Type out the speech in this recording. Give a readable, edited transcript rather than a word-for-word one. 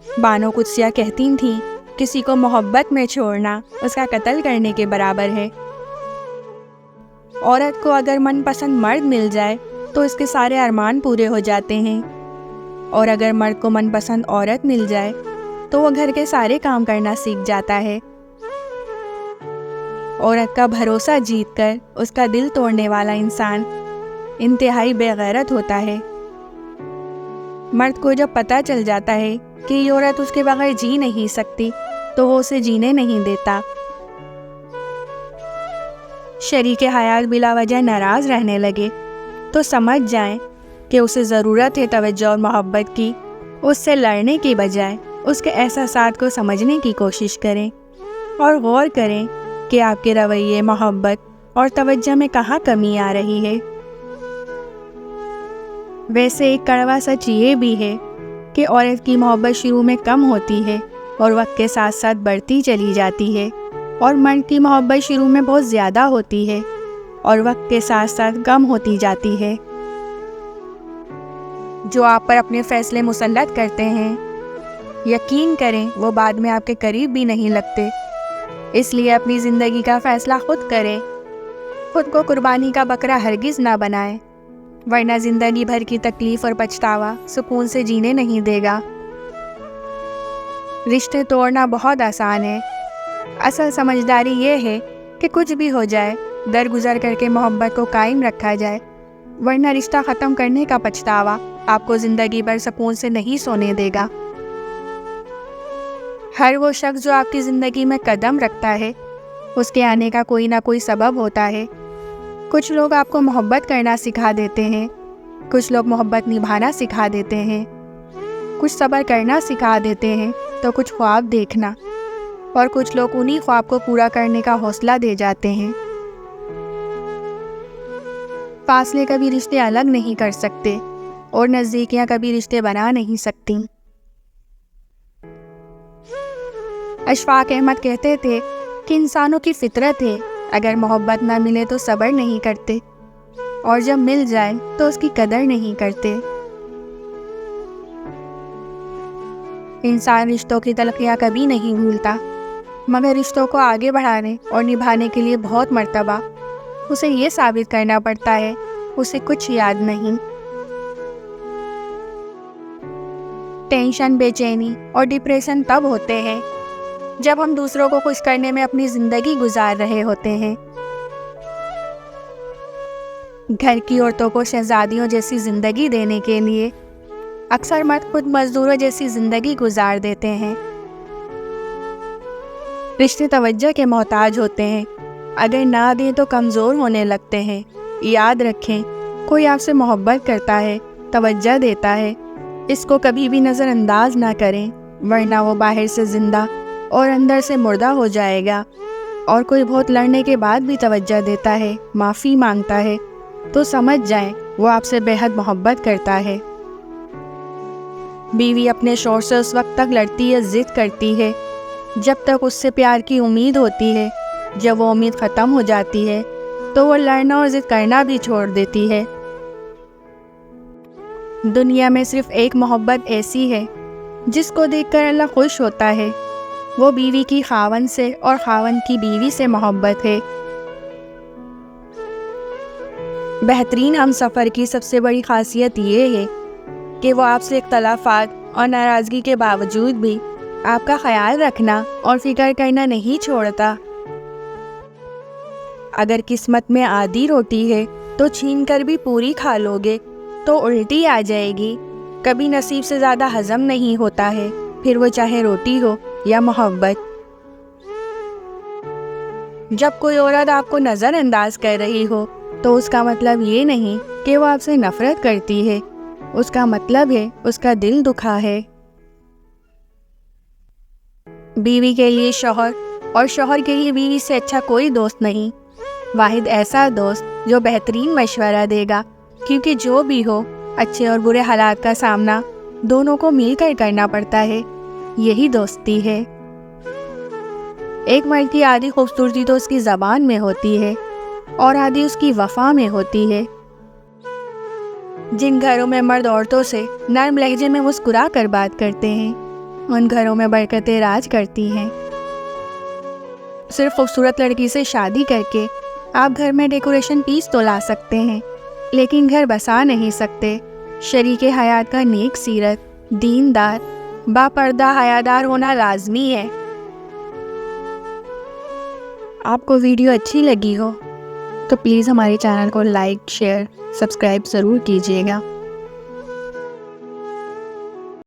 بانو قدسیہ کہتی تھیں کسی کو محبت میں چھوڑنا اس کا قتل کرنے کے برابر ہے۔ عورت کو اگر من پسند مرد مل جائے تو اس کے سارے ارمان پورے ہو جاتے ہیں، اور اگر مرد کو من پسند عورت مل جائے تو وہ گھر کے سارے کام کرنا سیکھ جاتا ہے۔ عورت کا بھروسہ جیت کر اس کا دل توڑنے والا انسان انتہائی بے غیرت ہوتا ہے۔ مرد کو جب پتہ چل جاتا ہے کہ یہ عورت اس کے بغیر جی نہیں سکتی تو وہ اسے جینے نہیں دیتا۔ شریک حیات بلا وجہ ناراض رہنے لگے تو سمجھ جائیں کہ اسے ضرورت ہے توجہ اور محبت کی۔ اس سے لڑنے کی بجائے اس کے احساسات کو سمجھنے کی کوشش کریں اور غور کریں کہ آپ کے رویے، محبت اور توجہ میں کہاں کمی آ رہی ہے۔ ویسے ایک کڑوا سچ یہ بھی ہے کہ عورت کی محبت شروع میں کم ہوتی ہے اور وقت کے ساتھ ساتھ بڑھتی چلی جاتی ہے، اور مرد کی محبت شروع میں بہت زیادہ ہوتی ہے اور وقت کے ساتھ ساتھ کم ہوتی جاتی ہے۔ جو آپ پر اپنے فیصلے مسلط کرتے ہیں، یقین کریں وہ بعد میں آپ کے قریب بھی نہیں لگتے۔ اس لیے اپنی زندگی کا فیصلہ خود کریں۔ خود کو قربانی کا بکرا ہرگز نہ بنائیں، ورنہ زندگی بھر کی تکلیف اور پچھتاوا سکون سے جینے نہیں دے گا۔ رشتے توڑنا بہت آسان ہے، اصل سمجھداری یہ ہے کہ کچھ بھی ہو جائے درگزر کر کے محبت کو قائم رکھا جائے، ورنہ رشتہ ختم کرنے کا پچھتاوا آپ کو زندگی بھر سکون سے نہیں سونے دے گا۔ ہر وہ شخص جو آپ کی زندگی میں قدم رکھتا ہے اس کے آنے کا کوئی نہ کوئی سبب ہوتا ہے۔ کچھ لوگ آپ کو محبت کرنا سکھا دیتے ہیں، کچھ لوگ محبت نبھانا سکھا دیتے ہیں، کچھ صبر کرنا سکھا دیتے ہیں تو کچھ خواب دیکھنا، اور کچھ لوگ انہی خواب کو پورا کرنے کا حوصلہ دے جاتے ہیں۔ فاصلے کبھی رشتے الگ نہیں کر سکتے اور نزدیکیاں کبھی رشتے بنا نہیں سکتی۔ اشفاق احمد کہتے تھے کہ انسانوں کی فطرت ہے اگر محبت نہ ملے تو صبر نہیں کرتے، اور جب مل جائے تو اس کی قدر نہیں کرتے۔ انسان رشتوں کی تلخیاں کبھی نہیں بھولتا، مگر رشتوں کو آگے بڑھانے اور نبھانے کے لیے بہت مرتبہ اسے یہ ثابت کرنا پڑتا ہے اسے کچھ یاد نہیں۔ ٹینشن، بے چینی اور ڈپریشن تب ہوتے ہیں جب ہم دوسروں کو خوش کرنے میں اپنی زندگی گزار رہے ہوتے ہیں۔ گھر کی عورتوں کو شہزادیوں جیسی زندگی دینے کے لیے اکثر مرد خود مزدوروں جیسی زندگی گزار دیتے ہیں۔ رشتے توجہ کے محتاج ہوتے ہیں، اگر نہ دیں تو کمزور ہونے لگتے ہیں۔ یاد رکھیں، کوئی آپ سے محبت کرتا ہے، توجہ دیتا ہے، اس کو کبھی بھی نظر انداز نہ کریں، ورنہ وہ باہر سے زندہ اور اندر سے مردہ ہو جائے گا۔ اور کوئی بہت لڑنے کے بعد بھی توجہ دیتا ہے، معافی مانگتا ہے، تو سمجھ جائیں وہ آپ سے بے حد محبت کرتا ہے۔ بیوی اپنے شوہر سے اس وقت تک لڑتی ہے، ضد کرتی ہے جب تک اس سے پیار کی امید ہوتی ہے۔ جب وہ امید ختم ہو جاتی ہے تو وہ لڑنا اور ضد کرنا بھی چھوڑ دیتی ہے۔ دنیا میں صرف ایک محبت ایسی ہے جس کو دیکھ کر اللہ خوش ہوتا ہے، وہ بیوی کی خاوند سے اور خاوند کی بیوی سے محبت ہے۔ بہترین ہم سفر کی سب سے بڑی خاصیت یہ ہے کہ وہ آپ سے اختلافات اور ناراضگی کے باوجود بھی آپ کا خیال رکھنا اور فکر کرنا نہیں چھوڑتا۔ اگر قسمت میں آدھی روٹی ہے تو چھین کر بھی پوری کھا لو گے تو الٹی آ جائے گی۔ کبھی نصیب سے زیادہ ہضم نہیں ہوتا ہے، پھر وہ چاہے روٹی ہو یا محبت۔ جب کوئی عورت آپ کو نظر انداز کر رہی ہو تو اس کا مطلب یہ نہیں کہ وہ آپ سے نفرت کرتی ہے، اس کا مطلب ہے اس کا دل دکھا ہے۔ بیوی کے لیے شوہر اور شوہر کے لیے بیوی سے اچھا کوئی دوست نہیں، واحد ایسا دوست جو بہترین مشورہ دے گا، کیونکہ جو بھی ہو اچھے اور برے حالات کا سامنا دونوں کو مل کر کرنا پڑتا ہے، یہی دوستی ہے۔ ایک مرد کی آدھی خوبصورتی تو اس کی زبان میں ہوتی ہے اور آدھی اس کی وفا میں ہوتی ہے۔ جن گھروں میں مرد عورتوں سے نرم لہجے میں مسکرا کر بات کرتے ہیں، ان گھروں میں برکتیں راج کرتی ہیں۔ صرف خوبصورت لڑکی سے شادی کر کے آپ گھر میں ڈیکوریشن پیس تو لا سکتے ہیں، لیکن گھر بسا نہیں سکتے۔ شریک حیات کا نیک سیرت، دیندار، با پردہ حیادار ہونا لازمی ہے۔ آپ کو ویڈیو اچھی لگی ہو تو پلیز ہمارے چینل کو لائک، شیئر، سبسکرائب ضرور کیجیے گا۔